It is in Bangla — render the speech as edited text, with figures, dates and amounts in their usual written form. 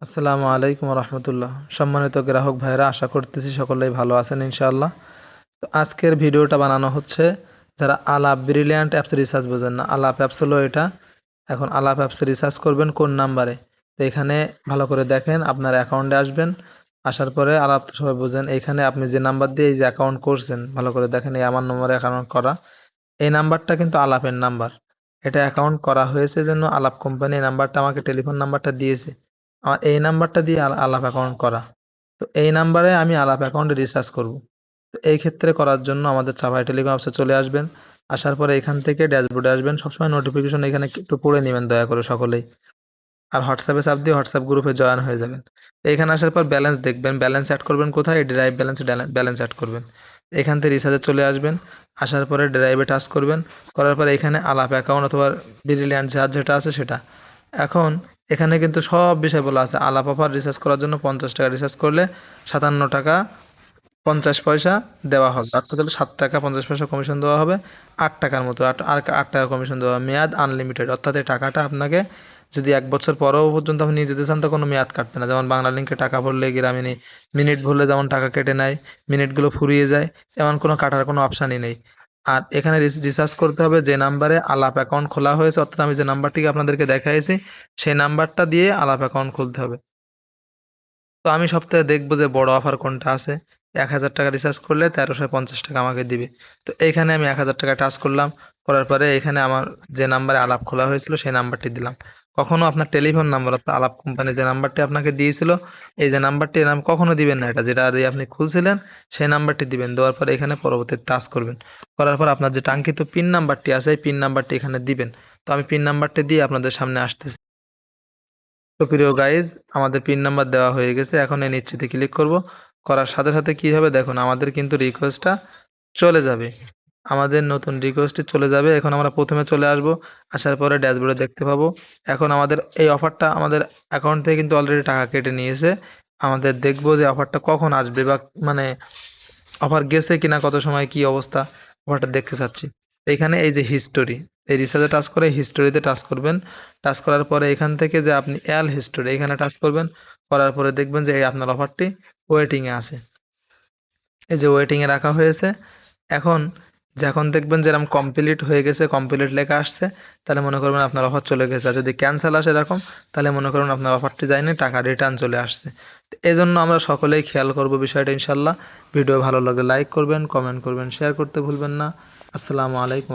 আসসালামু আলাইকুম রহমতুল্লাহ। সম্মানিত গ্রাহক ভাইরা, আশা করতেছি সকলেই ভালো আছেন ইনশাআল্লাহ। তো আজকের ভিডিওটা বানানো হচ্ছে যারা আলাপ ব্রিলিয়ান্ট অ্যাপস রিসার্চ বোঝেন না। আলাপ অ্যাপস হলো এটা। এখন আলাপ অ্যাপস রিসার্চ করবেন কোন নাম্বারে? তো এখানে ভালো করে দেখেন, আপনার অ্যাকাউন্টে আসবেন। আসার পরে আলাপ তো সবাই বোঝেন, এখানে আপনি যে নাম্বার দিয়ে এই যে অ্যাকাউন্ট করছেন, ভালো করে দেখেন, এই আমার নম্বরে অ্যাকাউন্ট করা এই নাম্বারটা কিন্তু আলাপের নাম্বার। এটা অ্যাকাউন্ট করা হয়েছে জন্য আলাপ কোম্পানি এই নাম্বারটা আমাকে টেলিফোন নাম্বারটা দিয়েছে। আমার এই নাম্বারটা দিয়ে আলাপ অ্যাকাউন্ট করা। তো এই নাম্বারে আমি আলাপ অ্যাকাউন্টে রিচার্জ করব। তো এই ক্ষেত্রে করার জন্য আমাদের চাপাই টেলিকম অফিসে চলে আসবেন। আসার পরে এখান থেকে ড্যাশবোর্ডে আসবেন। সবসময় নোটিফিকেশন এখানে একটু পড়ে নেবেন দয়া করে সকলেই। আর হোয়াটসঅ্যাপে চাপ দিয়ে হোয়াটসঅ্যাপ গ্রুপে জয়েন হয়ে যাবেন। তো এখানে আসার পর ব্যালেন্স দেখবেন, ব্যালেন্স অ্যাড করবেন কোথায়? ড্রাইভ ব্যালেন্সে ব্যালেন্স অ্যাড করবেন। এখান থেকে রিচার্জে চলে আসবেন। আসার পরে ড্রাইভে টাচ করবেন। করার পরে এখানে আলাপ অ্যাকাউন্ট অথবা ব্রিলিয়ান্ট যার যেটা আছে সেটা। এখন এখানে কিন্তু সব বিষয় বলা আছে। আলাপ অফার রিচার্জ করার জন্য 50 টাকা রিচার্জ করলে 57 টাকা 50 পয়সা দেওয়া হবে। অর্থাৎ হলো 7 টাকা 50 পয়সা কমিশন দেওয়া হবে। 8 টাকার মতো, আর 8 টাকা কমিশন দেওয়া হবে। মেয়াদ আনলিমিটেড, অর্থাৎ এই টাকাটা আপনাকে যদি 1 বছর পরেও পর্যন্ত আপনি নিয়ে যেতে চান তো কোনো মেয়াদ কাটবে না। যেমন বাংলা লিঙ্কে টাকা ভরলে গ্রামীণ মিনিট ভরলে যেমন টাকা কেটে নেয়, মিনিটগুলো ফুরিয়ে যায়, এমন কোনো কাটার কোনো অপশানই নেই। আর এখানে রিচার্জ করতে হবে যে নাম্বারে আলাপ অ্যাকাউন্ট খোলা হয়েছে, অর্থাৎ আমি যে নাম্বারটিকে আপনাদেরকে দেখাইছি সেই নাম্বারটা দিয়ে আলাপ অ্যাকাউন্ট খুলতে হবে। তো আমি সপ্তাহে দেখবো যে বড় অফার কোনটা আছে। 1000 টাকা রিচার্জ করলে 1350 টাকা আমাকে দিবে। তো এইখানে আমি 1000 টাকা টাচ করলাম। করার পরে এখানে আমার যে নাম্বারে আলাপ খোলা হয়েছিল সেই নাম্বারটি দিলাম। কখনো আপনার টেলিফোন নাম্বার, অর্থাৎ আলাপ কোম্পানি যে নাম্বারটি আপনাকে দিয়েছিল, এই যে নাম্বারটি নাম কখনো দিবেন না। এটা যেটা দিয়ে আপনি খুলছিলেন সেই নাম্বারটি দিবেন। দেওয়ার পরে এখানে পরবর্তী টাচ করবেন। করার পর আপনার যে টাঙ্কিত পিন নাম্বারটি আছে এই পিন নাম্বারটি এখানে দিবেন। তো আমি পিন নাম্বারটি দিয়ে আপনাদের সামনে আসতেছি। তো প্রিয় গাইজ, আমাদের পিন নাম্বার দেওয়া হয়ে গেছে। এখন এই নিশ্চিতে ক্লিক করব। করার সাথে সাথে কি হবে দেখুন, আমাদের কিন্তু রিকোয়েস্টটা চলে যাবে। আমাদের নতুন রিকোয়েস্টটি চলে যাবে। এখন আমরা প্রথমে চলে আসব। আসার পরে ড্যাশবোর্ডে দেখতে পাবো এখন আমাদের এই অফারটা আমাদের অ্যাকাউন্ট থেকে কিন্তু অলরেডি টাকা কেটে নিয়েছে। আমাদের দেখবো যে অফারটা কখন আসবে, বা মানে অফার গেছে কিনা, কত সময় কি অবস্থা, অফারটা দেখতে চাচ্ছি। এখানে এই যে হিস্টোরি, এই রিসার্চে টাচ করে হিস্টোরিতে টাচ করবেন। টাচ করার পরে এখান থেকে যে আপনি অ্যাল হিস্টোরি এখানে টাচ করবেন। করার পরে দেখবেন যে এই আপনার অফারটি ওয়েটিংয়ে আছে। এই যে ওয়েটিংয়ে রাখা হয়েছে। এখন যখন দেখবেন যে এরকম কমপ্লিট হয়ে গেছে, কমপ্লিট লেখা আসছে, তাহলে মনে করবেন আপনার অফার চলে গেছে। আর যদি ক্যান্সেল আসে এরকম, তাহলে মনে করুন আপনার অফারটি যায়নি, টাকা রিটার্ন চলে আসছে। তো এই জন্য আমরা সকলেই খেয়াল করব বিষয়টা ইনশাল্লাহ। ভিডিও ভালো লাগলে লাইক করবেন, কমেন্ট করবেন, শেয়ার করতে ভুলবেন না। আসসালামু আলাইকুম।